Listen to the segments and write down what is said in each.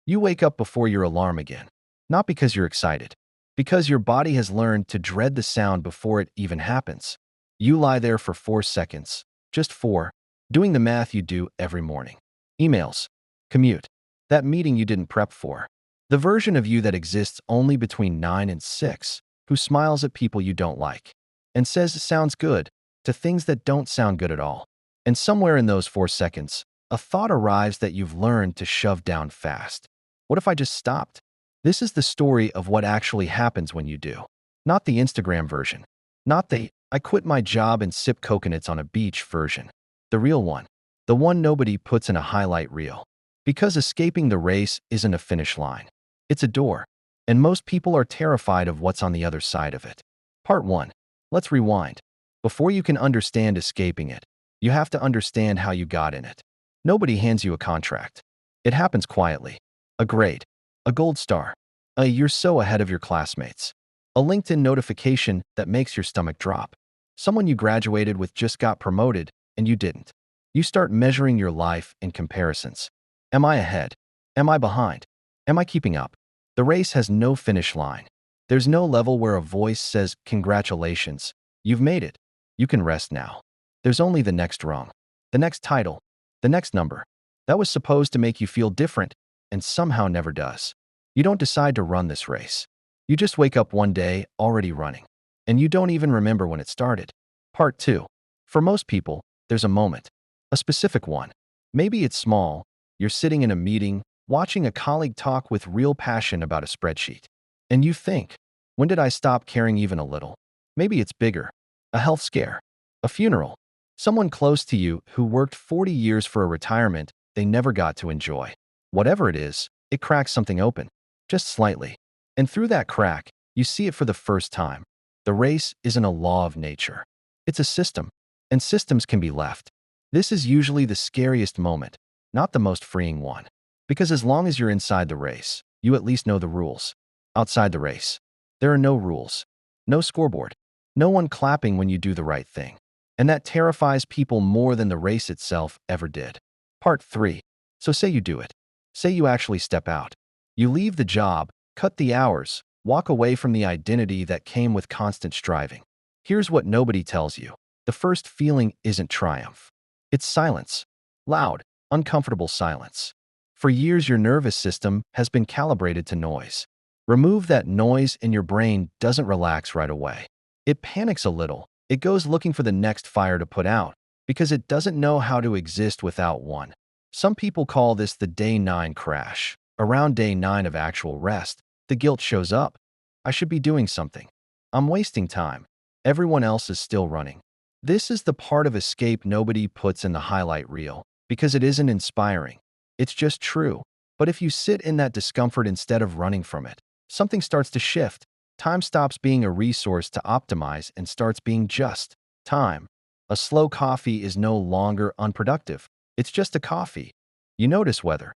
You wake up before your alarm again, not because you're excited, because your body has learned to dread the sound before it even happens. You lie there for 4 seconds, just four, doing the math you do every morning. Emails, commute, that meeting you didn't prep for, the version of you that exists only between 9 and 6, who smiles at people you don't like, and says it sounds good to things that don't sound good at all. And somewhere in those 4 seconds, a thought arrives that you've learned to shove down fast. What if I just stopped? This is the story of what actually happens when you do. Not the Instagram version. Not the I quit my job and sip coconuts on a beach version. The real one. The one nobody puts in a highlight reel. Because escaping the race isn't a finish line. It's a door. And most people are terrified of what's on the other side of it. Part 1. Let's rewind. Before you can understand escaping it, you have to understand how you got in it. Nobody hands you a contract. It happens quietly. A grade. A gold star. You're so ahead of your classmates. A LinkedIn notification that makes your stomach drop. Someone you graduated with just got promoted, and you didn't. You start measuring your life in comparisons. Am I ahead? Am I behind? Am I keeping up? The race has no finish line. There's no level where a voice says, "Congratulations, you've made it. You can rest now." There's only the next rung, the next title, the next number. That was supposed to make you feel different, and somehow never does. You don't decide to run this race. You just wake up one day already running, and you don't even remember when it started. Part 2. For most people, there's a moment, a specific one. Maybe it's small. You're sitting in a meeting, watching a colleague talk with real passion about a spreadsheet. And you think, when did I stop caring even a little? Maybe it's bigger. A health scare. A funeral. Someone close to you who worked 40 years for a retirement they never got to enjoy. Whatever it is, it cracks something open. Just slightly. And through that crack, you see it for the first time. The race isn't a law of nature. It's a system. And systems can be left. This is usually the scariest moment, not the most freeing one. Because as long as you're inside the race, you at least know the rules. Outside the race, there are no rules. No scoreboard. No one clapping when you do the right thing. And that terrifies people more than the race itself ever did. Part 3. So say you do it. Say you actually step out. You leave the job, cut the hours, walk away from the identity that came with constant striving. Here's what nobody tells you. The first feeling isn't triumph. It's silence. Loud, uncomfortable silence. For years, your nervous system has been calibrated to noise. Remove that noise and your brain doesn't relax right away. It panics a little. It goes looking for the next fire to put out because it doesn't know how to exist without one. Some people call this the day 9 crash. Around day 9 of actual rest, the guilt shows up. I should be doing something. I'm wasting time. Everyone else is still running. This is the part of escape nobody puts in the highlight reel because it isn't inspiring. It's just true. But if you sit in that discomfort instead of running from it, something starts to shift. Time stops being a resource to optimize and starts being just time. A slow coffee is no longer unproductive. It's just a coffee. You notice whether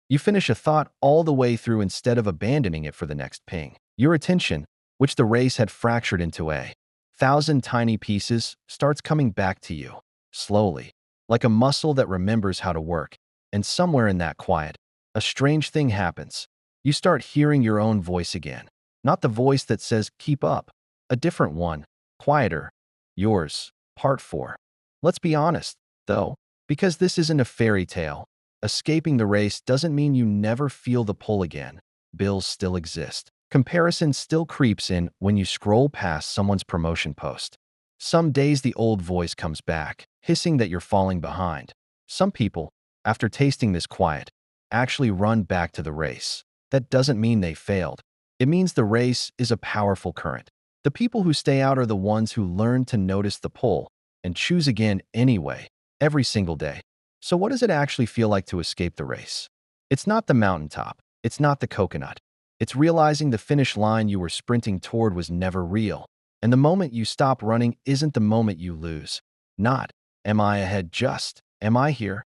you finish a thought all the way through instead of abandoning it for the next ping. Your attention, which the race had fractured into 1,000 tiny pieces, starts coming back to you, slowly, like a muscle that remembers how to work. And somewhere in that quiet, a strange thing happens. You start hearing your own voice again. Not the voice that says, "Keep up." A different one, quieter. Yours. Part 4. Let's be honest, though, because this isn't a fairy tale. Escaping the race doesn't mean you never feel the pull again. Bills still exist. Comparison still creeps in when you scroll past someone's promotion post. Some days the old voice comes back, hissing that you're falling behind. Some people, after tasting this quiet, actually run back to the race. That doesn't mean they failed. It means the race is a powerful current. The people who stay out are the ones who learn to notice the pull and choose again anyway, every single day. So what does it actually feel like to escape the race? It's not the mountaintop. It's not the coconut. It's realizing the finish line you were sprinting toward was never real. And the moment you stop running isn't the moment you lose. Not, am I ahead, just, am I here?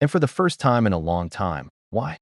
And for the first time in a long time, why?